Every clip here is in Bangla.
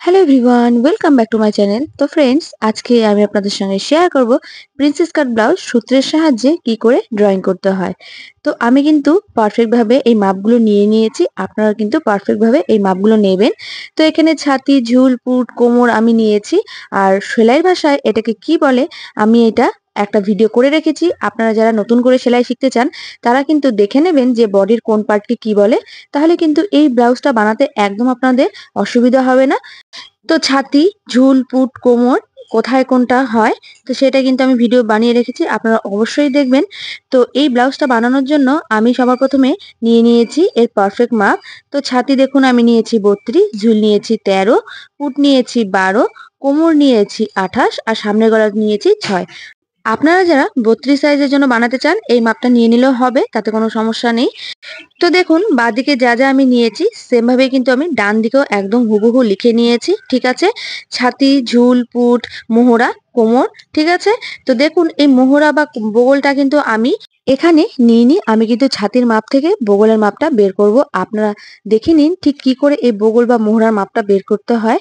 Hello everyone, welcome back to my channel. তো ফ্রেন্ডস, আজকে আমি আপনাদের সঙ্গে শেয়ার করব প্রিন্সেস কাট ব্লাউজ সূত্রের সাহায্যে কি করে ড্রয়িং করতে হয়। তো আমি কিন্তু পারফেক্ট ভাবে এই মাপগুলো নিয়ে নিয়েছি, আপনারা কিন্তু পারফেক্ট ভাবে এই মাপগুলো নেবেন। তো এখানে ছাতি, ঝুল, পুট, কোমর আমি নিয়েছি। আর সেলাইয়ের ভাষায় এটাকে কি বলে আমি এটা একটা ভিডিও করে রেখেছি। আপনারা যারা নতুন করে সেলাই শিখতে চান তারা কিন্তু দেখে নেবেন যে বডির কোন পার্টকে কি বলে। তাহলে কিন্তু এই ব্লাউজটা বানাতে একদম আপনাদের অসুবিধা হবে না। তো ছাতি, ঝুল, পুট, কোমর কোথায় কোনটা হয় তো সেটা কিন্তু আমি ভিডিও বানিয়ে রেখেছি, আপনারা অবশ্যই দেখবেন। তো এই ব্লাউজটা বানানোর জন্য আমি সবার প্রথমে নিয়ে নিয়েছি এর পারফেক্ট মাপ। তো ছাতি দেখুন আমি নিয়েছি 32, ঝুল নিয়েছি 13, পুট নিয়েছি 12, কোমর নিয়েছি 28 আর সামনের গলা নিয়েছি 6। আপনারা যারা 32 সাইজের জন্য বানাতে চান এই মাপটা নিয়ে নিলেও হবে, তাতে কোনো সমস্যা নেই। তো দেখুন বাঁদিকে যা যা আমি নিয়েছি সেম ভাবে কিন্তু আমি ডান দিকেও একদম হুবহু লিখে নিয়েছি, ঠিক আছে। ছাতি, ঝুল, পুট, মোহরা, কোমর, ঠিক আছে। তো দেখুন এই মোহরা বা বগলটা কিন্তু আমি এখানে নিইনি, আমি কিন্তু ছাতির মাপ থেকে বগলের মাপটা বের করব। আপনারা দেখে নিন ঠিক কি করে এই বগল বা মোহরার মাপটা বের করতে হয়।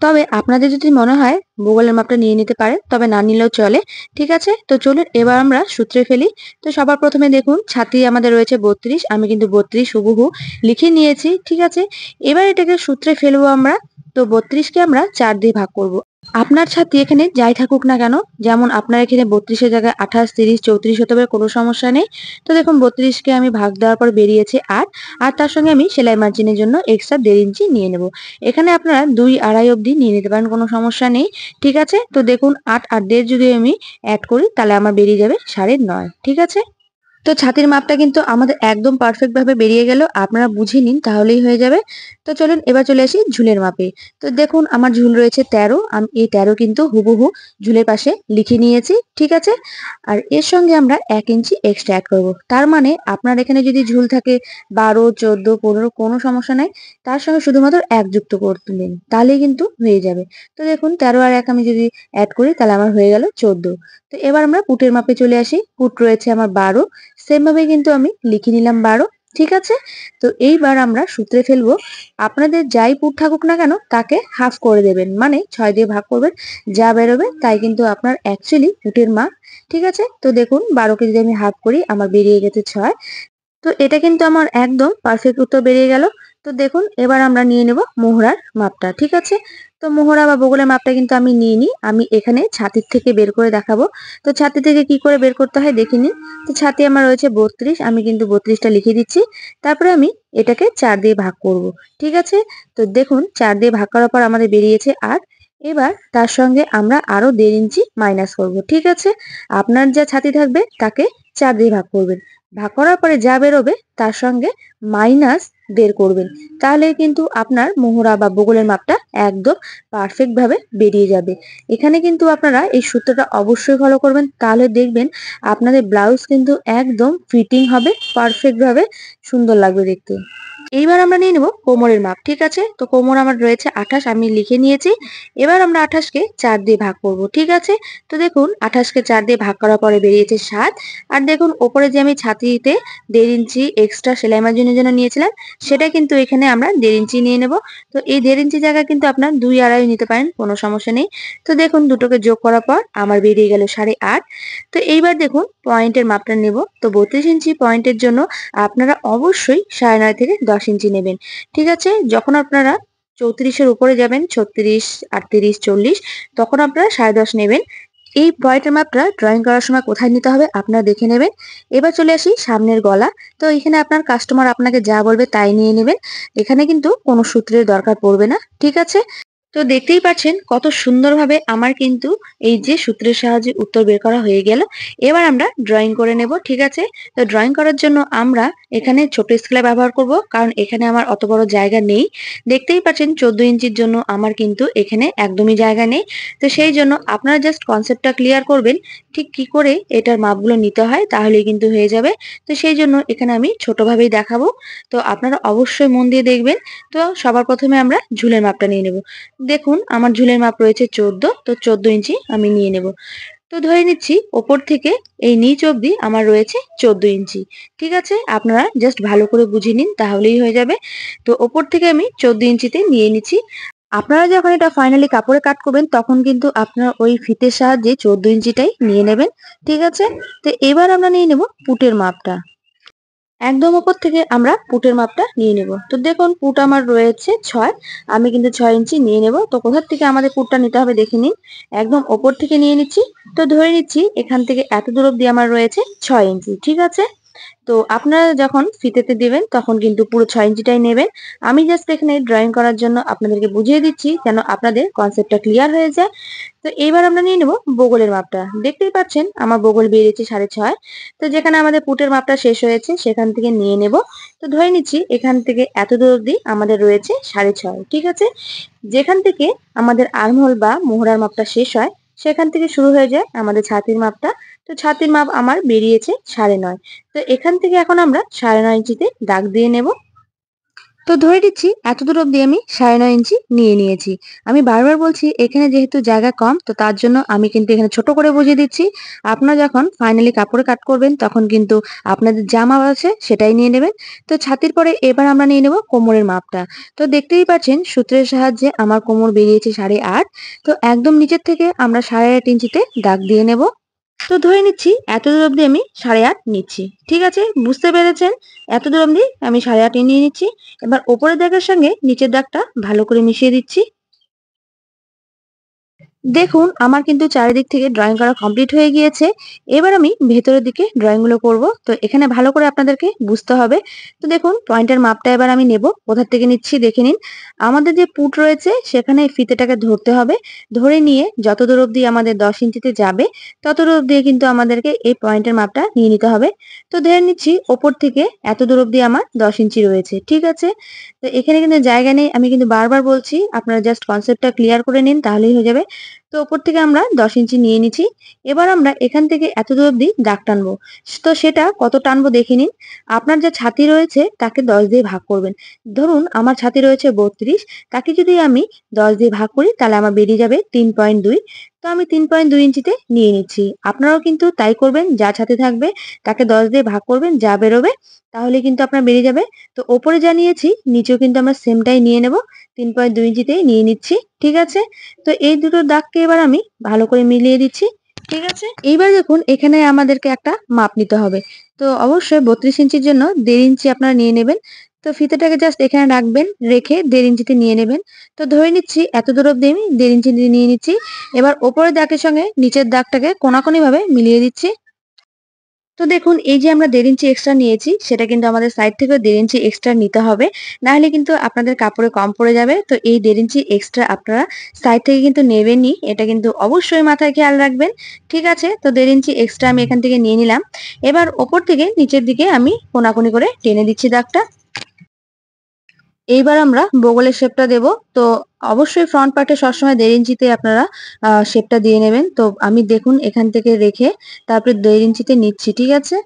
তবে আপনাদের যদি মনে হয় বগলের মাপটা নিয়ে নিতে পারেন, তবে না নিলেও চলে, ঠিক আছে। তো চলুন এবার আমরা সূত্রে ফেলি। তো সবার প্রথমে দেখুন ছাতি আমাদের রয়েছে 32, আমি কিন্তু 32 হুবহু লিখে নিয়েছি, ঠিক আছে। এবার এটাকে সূত্রে ফেলবো আমরা। তো 32কে আমরা 4 দিয়ে ভাগ করব। আপনার ছাতি এখানে যাই থাকুক না কেন, যেমন আপনার এখানে 32-এর জায়গায় 28, 30, 34 হতে পারে, কোনো সমস্যা নেই। তো দেখুন 32কে আমি ভাগ দেওয়ার পর বেরিয়েছে 8, আর তার সঙ্গে আমি সেলাই মার্জিনের জন্য এক্সট্রা 1.5 ইঞ্চি নিয়ে নেব। এখানে আপনারা 2, 2.5 অবধি নিয়ে নিতে পারেন, কোনো সমস্যা নেই, ঠিক আছে। তো দেখুন 8 আর 1.5 যদি আমি অ্যাড করি তাহলে আমার বেরিয়ে যাবে 9.5, ঠিক আছে। তো ছাতির মাপটা কিন্তু আমাদের একদম পারফেক্ট ভাবে বেরিয়ে গেল, আপনারা বুঝে নিন তাহলেই হয়ে যাবে। তো চলুন এবার চলে আসি ঝুলের মাপে। তো দেখুন আমার ঝুল রয়েছে 13, আমি এই 13 কিন্তু হুবহু ঝুলের পাশে লিখে নিয়েছি, ঠিক আছে। আর এর সঙ্গে আমরা 1 ইঞ্চি এক্সট্রা অ্যাড করবো, তার মানে আপনার এখানে যদি ঝুল থাকে 12, 14, 15 কোনো সমস্যা নাই, তার সঙ্গে শুধুমাত্র 1 যুক্ত করবেন তাহলেই কিন্তু হয়ে যাবে। তো দেখুন 13 আর 1 আমি যদি অ্যাড করি তাহলে আমার হয়ে গেল 14। তো এবার আমরা পুটের মাপে চলে আসি। পুট রয়েছে আমার 12, সেম ভাবে কিন্তু আমি লিখে নিলাম 12, ঠিক আছে। তো এইবার আমরা সূত্রে ফেলবো। আপনাদের যাই পুট থাকুক না কেন তাকে হাফ করে দেবেন, মানে 6 দিয়ে ভাগ করবেন, যা বেরোবে তাই কিন্তু আপনার অ্যাকচুয়ালি পুটের মাপ, ঠিক আছে। তো দেখুন 12কে যদি আমি হাফ করি আমার বেরিয়ে গেছে 6। তো এটা কিন্তু আমার একদম পারফেক্ট উত্তর বেরিয়ে গেল। তো দেখুন এবার আমরা নিয়ে নেব মোহরার মাপটা, ঠিক আছে। তো মোহরা বা বগলের মাপটা কিন্তু আমি নিয়ে নিই, আমি এখানে ছাতির থেকে বের করে দেখাবো। তো ছাতি থেকে কি করে বের করতে হয় দেখে নিন। তো ছাতি আমার রয়েছে 32, আমি কিন্তু 32টা লিখে দিচ্ছি। তারপরে আমি এটাকে 4 দিয়ে ভাগ করব, ঠিক আছে। তো দেখুন 4 দিয়ে ভাগ করার পর আমাদের বেরিয়েছে 8। এবার তার সঙ্গে আমরা আরো 1.5 ইঞ্চি মাইনাস করব, ঠিক আছে। আপনার যা ছাতি থাকবে তাকে 4 দিয়ে ভাগ করবেন, ভাগ করার পরে যা বেরোবে তার সঙ্গে মাইনাস 1.5 করবেন, তাহলে কিন্তু আপনার মোহরা বা বগলের মাপটা একদম পারফেক্ট ভাবে বেরিয়ে যাবে। এখানে কিন্তু আপনারা এই সূত্রটা অবশ্যই ফলো করবেন, তাহলে দেখবেন আপনাদের ব্লাউজ কিন্তু একদম ফিটিং হবে পারফেক্ট ভাবে, সুন্দর লাগবে দেখতে। এইবার আমরা নিয়ে নেব কোমরের মাপ, ঠিক আছে। তো কোমর আমার রয়েছে 28, আমি লিখে নিয়েছি। এবার আমরা 28কে 4 দিয়ে ভাগ করব, ঠিক আছে। তো দেখুন 28কে 4 দিয়ে ভাগ করার পরে বেরিয়েছে 7। আর দেখুন ওপরে যে আমি ছাতিতে 1.5 ইঞ্চি এক্সট্রা সেলাই মার্জিনের জন্য নিয়েছিলাম, সেটা কিন্তু এখানে আমরা 1.5 ইঞ্চি নিয়ে নেব। তো এই 1.5 ইঞ্চি জায়গা কিন্তু আপনার 2, 2.5 নিতে পারেন, কোনো সমস্যা নেই। তো দেখুন দুটোকে যোগ করার পর আমার বেরিয়ে গেল 8.5। তো এইবার দেখুন পয়েন্টের মাপটা নেব। তো 32 ইঞ্চি পয়েন্টের জন্য আপনারা অবশ্যই 9.5 থেকে 10 ইঞ্চি নেবেন, ঠিক আছে। যখন আপনারা 34-এর উপরে যাবেন, 36, 38, 40, তখন আপনারা 10.5 নেবেন। এই পয়েন্টের মাপটা ড্রয়িং করার সময় কোথায় নিতে হবে আপনারা দেখে নেবেন। এবার চলে আসি সামনের গলা। তো এখানে আপনার কাস্টমার আপনাকে যা বলবে তাই নিয়ে নেবেন, এখানে কিন্তু কোনো সূত্রের দরকার পড়বে না, ঠিক আছে। তো দেখতেই পাচ্ছেন কত সুন্দরভাবে আমার কিন্তু এই যে সূত্রের সাহায্যে উত্তর বের করা হয়ে গেল। এবার আমরা ড্রয়িং করে নেব, ঠিক আছে। তো ড্রয়িং করার জন্য আমরা এখানে ছোট স্কেল ব্যবহার করব, কারণ এখানে আমার অত বড় জায়গা নেই। দেখতেই পাচ্ছেন 14 ইঞ্চির জন্য আমার কিন্তু এখানে একদমই জায়গা নেই। তো সেই জন্য আপনারা জাস্ট কনসেপ্টটা ক্লিয়ার করবেন ঠিক কি করে এটার মাপগুলো নিতে হয়, তাহলেই কিন্তু হয়ে যাবে। তো সেই জন্য এখানে আমি ছোটভাবেই দেখাবো, তো আপনারা অবশ্যই মন দিয়ে দেখবেন। তো সবার প্রথমে আমরা ঝুলের মাপটা নিয়ে নেব। দেখুন আমার ঝুলের মাপ রয়েছে 14, তো 14 ইঞ্চি আমি নিয়ে নেব। তো ধরে নিচ্ছি ওপর থেকে এই নিচ অবধি আমার রয়েছে 14 ইঞ্চি, ঠিক আছে। আপনারা জাস্ট ভালো করে বুঝে নিন তাহলেই হয়ে যাবে। তো ওপর থেকে আমি 14 ইঞ্চিতে নিয়ে নিচ্ছি। আপনারা যখন এটা ফাইনালি কাপড়ে কাট করবেন তখন কিন্তু আপনার ওই ফিতের সাহায্যে 14 ইঞ্চিটাই নিয়ে নেবেন। ঠিক আছে? তো এবার আমরা নিয়ে নেব পুটের মাপটা। একদম উপর থেকে আমরা পুটের মাপটা নিয়ে নেব। তো দেখুন পুট আমার রয়েছে 6, আমি কিন্তু 6 ইঞ্চি নিয়ে নেব। তো কোথা থেকে আমাদের পুটটা নিতে হবে দেখে নিন। একদম ওপর থেকে নিয়ে নিচ্ছি। তো ধরে নিচ্ছি এখান থেকে এত দূর অব্দি আমার রয়েছে 6 ইঞ্চি। ঠিক আছে? তো আপনারা যখন ফিতেতে দিবেন তখন কিন্তু পুরো 6 ইঞ্চিটাই নেবেন। আমি জাস্ট এখানে ড্রয়িং করার জন্য আপনাদেরকে বুঝিয়ে দিচ্ছি যেন আপনাদের কনসেপ্টটা ক্লিয়ার হয়ে যায়। তো এইবার আমরা নিয়ে নেব বগলের মাপটা। দেখতেই পাচ্ছেন আমার বগল বেরিয়েছে 6.5। তো যেখানে আমাদের পুটের মাপটা শেষ হয়েছে সেখান থেকে নিয়ে নেব। তো ধরে নিচ্ছি এখান থেকে এত দূর অব্দি আমাদের রয়েছে 6.5। ঠিক আছে? যেখান থেকে আমাদের আর্মহোল বা মোহরার মাপটা শেষ হয় সেখান থেকে শুরু হয়ে যায় আমাদের ছাতির মাপটা। তো ছাতির মাপ আমার বেরিয়েছে 9.5। তো এখান থেকে এখন আমরা 9.5 ইঞ্চিতে দাগ দিয়ে নেব। তো ধরে দিচ্ছি এতদূর অব্দি আমি 9.5 ইঞ্চি নিয়ে নিয়েছি। আমি বারবার বলছি এখানে যেহেতু জায়গা কম তো তার জন্য আমি কিন্তু এখানে ছোট করে বুঝিয়ে দিচ্ছি। আপনারা যখন ফাইনালি কাপড়ে কাট করবেন তখন কিন্তু আপনাদের যা মাপ আছে সেটাই নিয়ে নেবেন। তো ছাতির পরে এবার আমরা নিয়ে নেব কোমরের মাপটা। তো দেখতেই পাচ্ছেন সূত্রের সাহায্যে আমার কোমর বেরিয়েছে 8.5। তো একদম নিচের থেকে আমরা 8.5 ইঞ্চিতে দাগ দিয়ে নেব। তো ধরে নিচ্ছি এতদূর অব্দি আমি 8.5 নিচ্ছি। ঠিক আছে? বুঝতে পেরেছেন? এতদূর অব্দি আমি 8.5 নিয়ে নিচ্ছি। এবার উপরের দাগের সঙ্গে নিচের দাগটা ভালো করে মিশিয়ে দিচ্ছি। দেখুন আমার কিন্তু চারিদিক থেকে ড্রয়িং করা কমপ্লিট হয়ে গিয়েছে। এবার আমি ভেতরের দিকে ড্রয়িং গুলো করব। তো এখানে ভালো করে আপনাদেরকে বুঝতে হবে। তো দেখুন পয়েন্টের মাপটা এবার আমি নেব। কোথা থেকে নিচ্ছি দেখে নিন। আমাদের যে পুট রয়েছে সেখানে এই ফিতেটাকে ধরতে হবে। ধরে নিয়ে যতদূর অব্দি আমাদের 10 ইঞ্চিতে যাবে ততদূর অব্দি কিন্তু আমাদেরকে এই পয়েন্টের মাপটা নিয়ে নিতে হবে। তো ধরে নিচ্ছি ওপর থেকে এতদূর অব্দি আমার 10 ইঞ্চি রয়েছে। ঠিক আছে? তো এখানে কিন্তু জায়গা নেই। আমি কিন্তু বারবার বলছি আপনারা জাস্ট কনসেপ্টটা ক্লিয়ার করে নিন তাহলেই হয়ে যাবে। তো উপর থেকে আমরা 10 ইঞ্চি নিয়ে নিচ্ছি। এবার আমরা এখান থেকে এতদূর অব্দি দাগ টানবো। তো সেটা কত টানবো দেখে নিন। আপনার যে ছাতি রয়েছে তাকে 10 দিয়ে ভাগ করবেন। ধরুন আমার ছাতি রয়েছে 32, তাকে যদি আমি 10 দিয়ে ভাগ করি তাহলে আমার বেরিয়ে যাবে 3.2। তো আমি 3.2 ইঞ্চিতে নিয়ে নিচ্ছি। আপনারাও কিন্তু তাই করবেন। যার ছাতি থাকবে তাকে 10 দিয়ে ভাগ করবেন, যা বেরোবে তাহলে কিন্তু আপনার বেরিয়ে যাবে। তো ওপরে যা নিয়েছি নিচেও কিন্তু আমরা সেমটাই নিয়ে নেব। 3.2 ইঞ্চিতেই নিয়ে নিচ্ছি। ঠিক আছে? তো এই দুটো দাগকে এবার আমি ভালো করে মিলিয়ে দিচ্ছি। ঠিক আছে? এইবার দেখুন এখানে আমাদেরকে একটা মাপ নিতে হবে। তো অবশ্যই 32 ইঞ্চির জন্য 1.5 ইঞ্চি আপনারা নিয়ে নেবেন। তো ফিতাটাকে জাস্ট এখানে রাখবেন, রেখে 1.5 ইঞ্চিতে নিয়ে নেবেন। তো ধরে নিচ্ছি এতদূর অব্দি আমি 1.5 ইঞ্চি নিয়ে নিচ্ছি। এবার উপরের দাগের সঙ্গে নিচের দাগটাকে কোনাকুনি ভাবে মিলিয়ে দিচ্ছি। তো দেখুন এই যে আমরা 1.5 ইঞ্চি এক্সট্রা নিয়েছি সেটা কিন্তু আমাদের সাইড থেকেও 1.5 ইঞ্চি এক্সট্রা নিতে হবে। না হলে কিন্তু আপনাদের কাপড়ে কম পড়ে যাবে। তো এই 1.5 ইঞ্চি এক্সট্রা আপনারা সাইড থেকে কিন্তু নেবেনই। এটা কিন্তু অবশ্যই মাথায় খেয়াল রাখবেন। ঠিক আছে? তো 1.5 ইঞ্চি এক্সট্রা আমি এখান থেকে নিয়ে নিলাম। এবার ওপর থেকে নিচের দিকে আমি কোনাকুনি করে টেনে দিচ্ছি দাগটা। এইবার আমরা বগলের শেপটা দেব। তো অবশ্যই ফ্রন্ট পার্টে সবসময় 1.5 ইঞ্চিতে আপনারা শেপটা দিয়ে নেবেন। তো আমি দেখুন এখান থেকে রেখে তারপরে 1.5 ইঞ্চিতে নিচ্ছি। ঠিক আছে?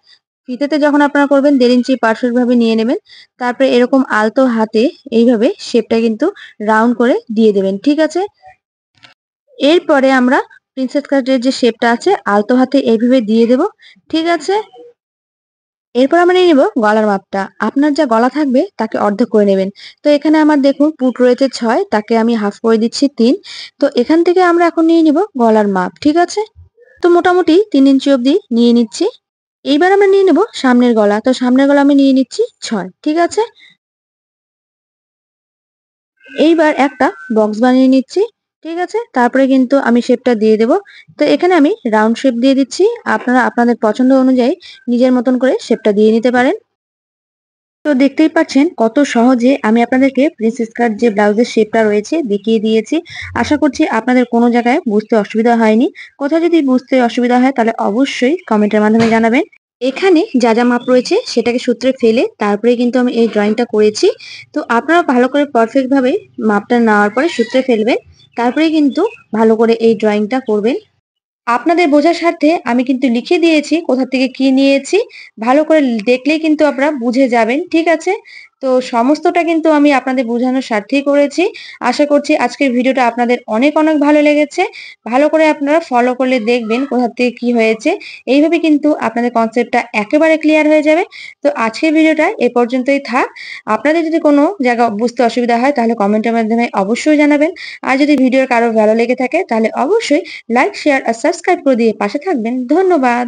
ফিতেতে যখন আপনারা করবেন 1.5 ইঞ্চি পারফেক্ট ভাবে নিয়ে নেবেন। তারপরে এরকম আলতো হাতে এইভাবে শেপটা কিন্তু রাউন্ড করে দিয়ে দেবেন। ঠিক আছে? এরপরে আমরা প্রিন্সেস কাটের যে শেপটা আছে আলতো হাতে এইভাবে দিয়ে দেব। ঠিক আছে? এরপর আমরা নিয়ে নিব গলার মাপটা। আপনার যা গলা থাকবে তাকে অর্ধেক করে নেবেন। তো এখানে আমার দেখুন পুট রয়েছে 6, তাকে আমি হাফ করে দিচ্ছি 3। তো এখান থেকে আমরা এখন নিয়ে নিব গলার মাপ। ঠিক আছে? তো মোটামুটি 3 ইঞ্চি অব্দি নিয়ে নিচ্ছি। এইবার আমরা নিয়ে নেব সামনের গলা। তো সামনের গলা আমি নিয়ে নিচ্ছি 6। ঠিক আছে? এইবার একটা বক্স বানিয়ে নিচ্ছি। ঠিক আছে? তারপরে কিন্তু আমি শেপটা দিয়ে দেব। তো এখানে আমি রাউন্ড শেপ দিয়ে দিচ্ছি। আপনারা আপনাদের পছন্দ অনুযায়ী নিজের মতন করে শেপটা দিয়ে নিতে পারেন। তো দেখতেই পাচ্ছেন কত সহজে আমি আপনাদেরকে প্রিন্সেস কাট যে ব্লাউজের শেপটা রয়েছে দেখিয়ে দিয়েছি। আশা করছি আপনাদের কোনো জায়গায় বুঝতে অসুবিধা হয়নি। কোথাও যদি বুঝতে অসুবিধা হয় তাহলে অবশ্যই কমেন্টের মাধ্যমে জানাবেন। এখানে যা যা মাপ রয়েছে সেটাকে সূত্রে ফেলে তারপরে কিন্তু আমি এই ড্রয়িংটা করেছি। তো আপনারা ভালো করে পারফেক্ট ভাবে মাপটা নেওয়ার পরে সূত্রে ফেলবেন। তারপরে কিন্তু ভালো করে এই ড্রয়িংটা করবেন। আপনাদের বোঝার স্বার্থে আমি কিন্তু লিখে দিয়েছি কোথা থেকে কি নিয়েছি। ভালো করে দেখলেই কিন্তু আপনারা বুঝে যাবেন। ঠিক আছে? তো সমস্তটা কিন্তু আমি আপনাদের বোঝানোর স্বার্থেই করেছি। আশা করছি আজকের ভিডিওটা আপনাদের অনেক, অনেক ভালো লেগেছে। ভালো করে আপনারা ফলো করলে দেখবেন কোথা থেকে কি হয়েছে। এইভাবে কিন্তু আপনাদের কনসেপ্টটা একেবারে ক্লিয়ার হয়ে যাবে। তো আজকের ভিডিওটা এ পর্যন্তই থাক। আপনাদের যদি কোনো জায়গা বুঝতে অসুবিধা হয় তাহলে কমেন্টের মাধ্যমে অবশ্যই জানাবেন। আর যদি ভিডিও কারো ভালো লেগে থাকে তাহলে অবশ্যই লাইক, শেয়ার আর সাবস্ক্রাইব করে দিয়ে পাশে থাকবেন। ধন্যবাদ।